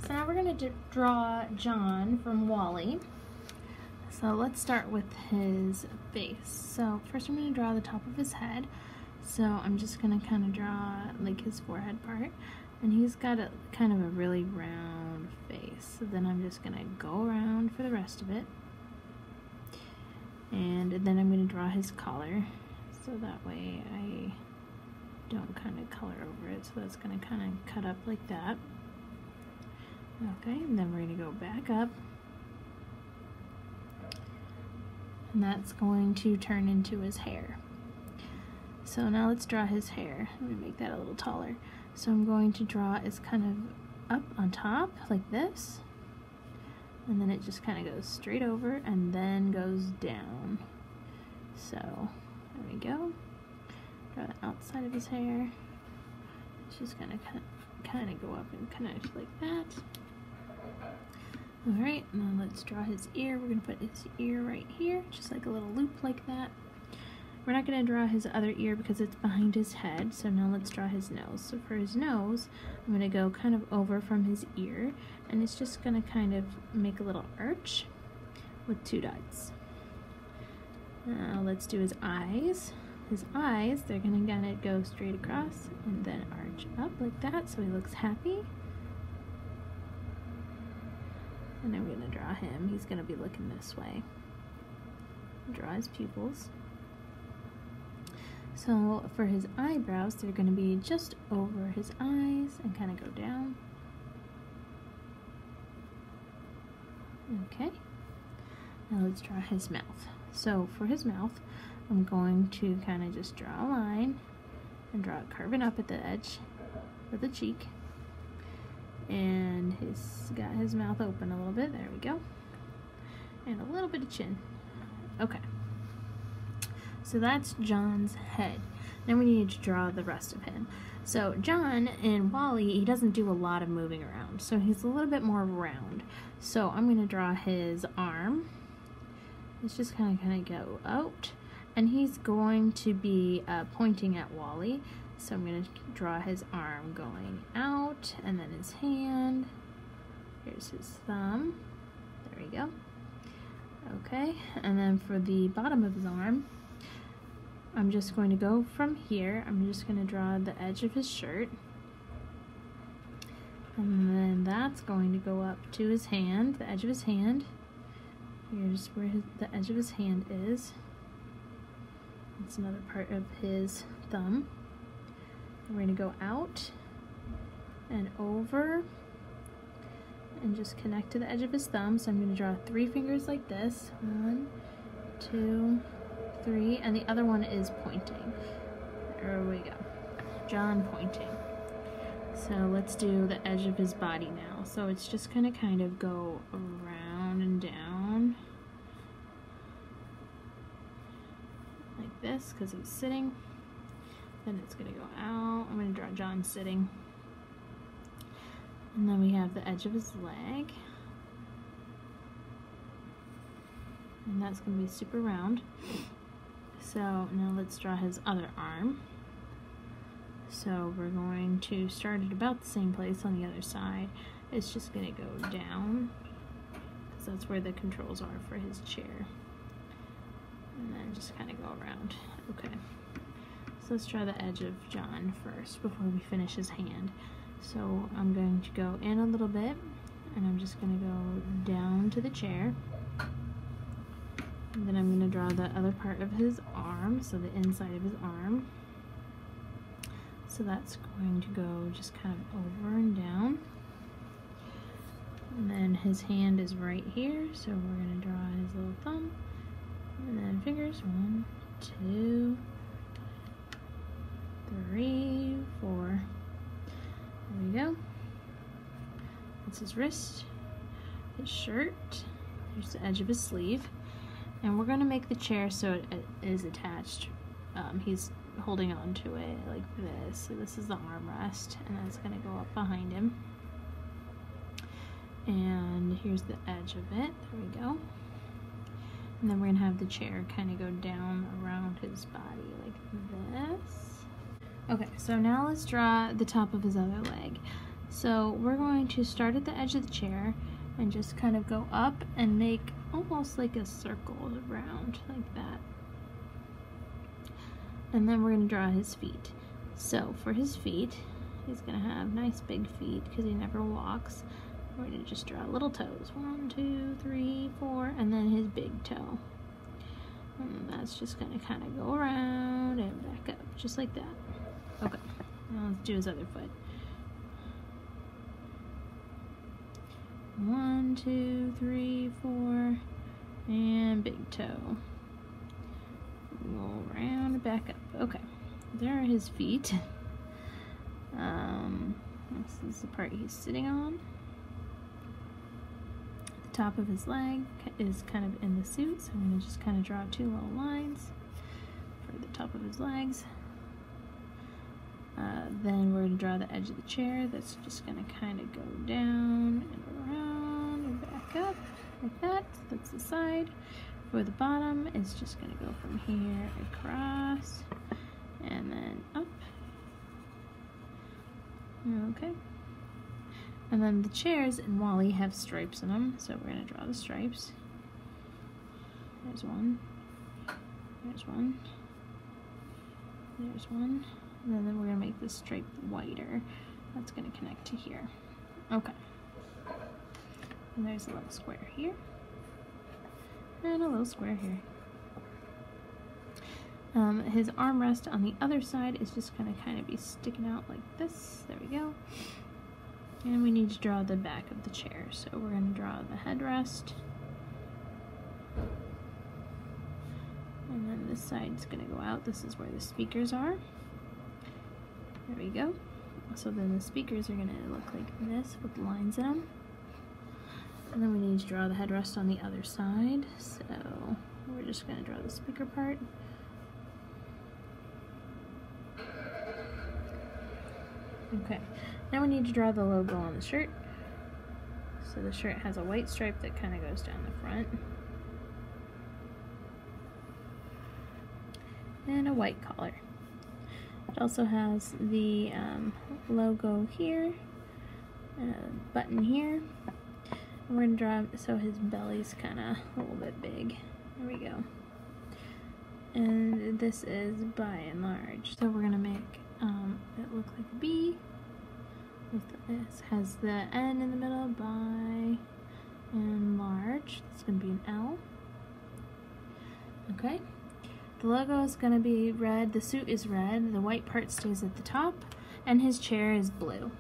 So now we're going to draw John from Wall-E. So let's start with his face. So first I'm going to draw the top of his head. So I'm just going to kind of draw like his forehead part. And he's got a kind of a really round face. So then I'm just going to go around for the rest of it. And then I'm going to draw his collar. So that way I don't kind of color over it. So that's going to kind of cut up like that. Okay, and then we're going to go back up. And that's going to turn into his hair. So now let's draw his hair. I'm going to make that a little taller. So I'm going to draw it kind of up on top like this. And then it just kind of goes straight over and then goes down. So there we go. Draw the outside of his hair. It's just going to kind of go up and connect like that. Alright, now let's draw his ear. We're going to put his ear right here, just like a little loop like that. We're not going to draw his other ear because it's behind his head, so now let's draw his nose. So for his nose, I'm going to go kind of over from his ear, and it's just going to kind of make a little arch with 2 dots. Now let's do his eyes. His eyes, they're going to kind of go straight across and then arch up like that so he looks happy. And I'm going to draw him. He's going to be looking this way. Draw his pupils. So for his eyebrows, they're going to be just over his eyes and kind of go down. Okay. Now let's draw his mouth. So for his mouth, I'm going to kind of just draw a line and draw it curving up at the edge of the cheek. And he's got his mouth open a little bit. There we go. And a little bit of chin. Okay. So that's John's head. Now we need to draw the rest of him. So John in Wall-E, he doesn't do a lot of moving around. So he's a little bit more round. So I'm going to draw his arm. It's just kind of go out. And he's going to be pointing at Wall-E. So I'm going to draw his arm going out, and then his hand. Here's his thumb. There we go. Okay, and then for the bottom of his arm, I'm just going to go from here. I'm just going to draw the edge of his shirt. And then that's going to go up to his hand, the edge of his hand. Here's where the edge of his hand is. That's another part of his thumb. We're going to go out and over and just connect to the edge of his thumb. So I'm going to draw 3 fingers like this. 1, 2, 3, and the other one is pointing. There we go. John pointing. So let's do the edge of his body now. So it's just going to kind of go around and down like this because he's sitting. Then it's going to go out. I'm going to draw John sitting. And then we have the edge of his leg. And that's going to be super round. So now let's draw his other arm. So we're going to start at about the same place on the other side. It's just going to go down, because that's where the controls are for his chair. And then just kind of go around. Okay. So let's draw the edge of John first before we finish his hand. So I'm going to go in a little bit, and I'm just going to go down to the chair. And then I'm going to draw the other part of his arm, so the inside of his arm. So that's going to go just kind of over and down. And then his hand is right here, so we're going to draw his little thumb. And then fingers, 1, 2, 3, 4. There we go. That's his wrist, his shirt. Here's the edge of his sleeve. And we're going to make the chair so it is attached. He's holding on to it like this. So this is the armrest, and that's going to go up behind him. And here's the edge of it. There we go. And then we're going to have the chair kind of go down around his body like this. Okay, so now let's draw the top of his other leg. So we're going to start at the edge of the chair and just kind of go up and make almost like a circle around like that. And then we're going to draw his feet. So for his feet, he's going to have nice big feet because he never walks. We're going to just draw little toes. 1, 2, 3, 4, and then his big toe. And that's just going to kind of go around and back up, just like that. Okay, now let's do his other foot. 1, 2, 3, 4, and big toe. Go around and back up. Okay, there are his feet. This is the part he's sitting on. The top of his leg is kind of in the suit, so I'm going to just kind of draw 2 little lines for the top of his legs. Then we're going to draw the edge of the chair. That's just going to kind of go down and around and back up like that. That's the side. For the bottom, it's just going to go from here across and then up. Okay. And then the chairs in Wally have stripes in them, so we're going to draw the stripes. There's one. There's one. There's one. And then we're going to make this stripe wider. That's going to connect to here. Okay. And there's a little square here. And a little square here. His armrest on the other side is just going to kind of be sticking out like this. There we go. And we need to draw the back of the chair. So we're going to draw the headrest. And then this side's going to go out. This is where the speakers are. There we go. So then the speakers are going to look like this with lines in them. And then we need to draw the headrest on the other side. So we're just going to draw the speaker part. Okay, now we need to draw the logo on the shirt. So the shirt has a white stripe that kind of goes down the front. And a white collar. It also has the logo here, and a button here. And we're going to draw so his belly's kind of a little bit big. There we go. And this is by and large. So we're going to make it look like a B. This has the N in the middle, by and large. It's going to be an L. Okay. The logo is going to be red, the suit is red, the white part stays at the top, and his chair is blue.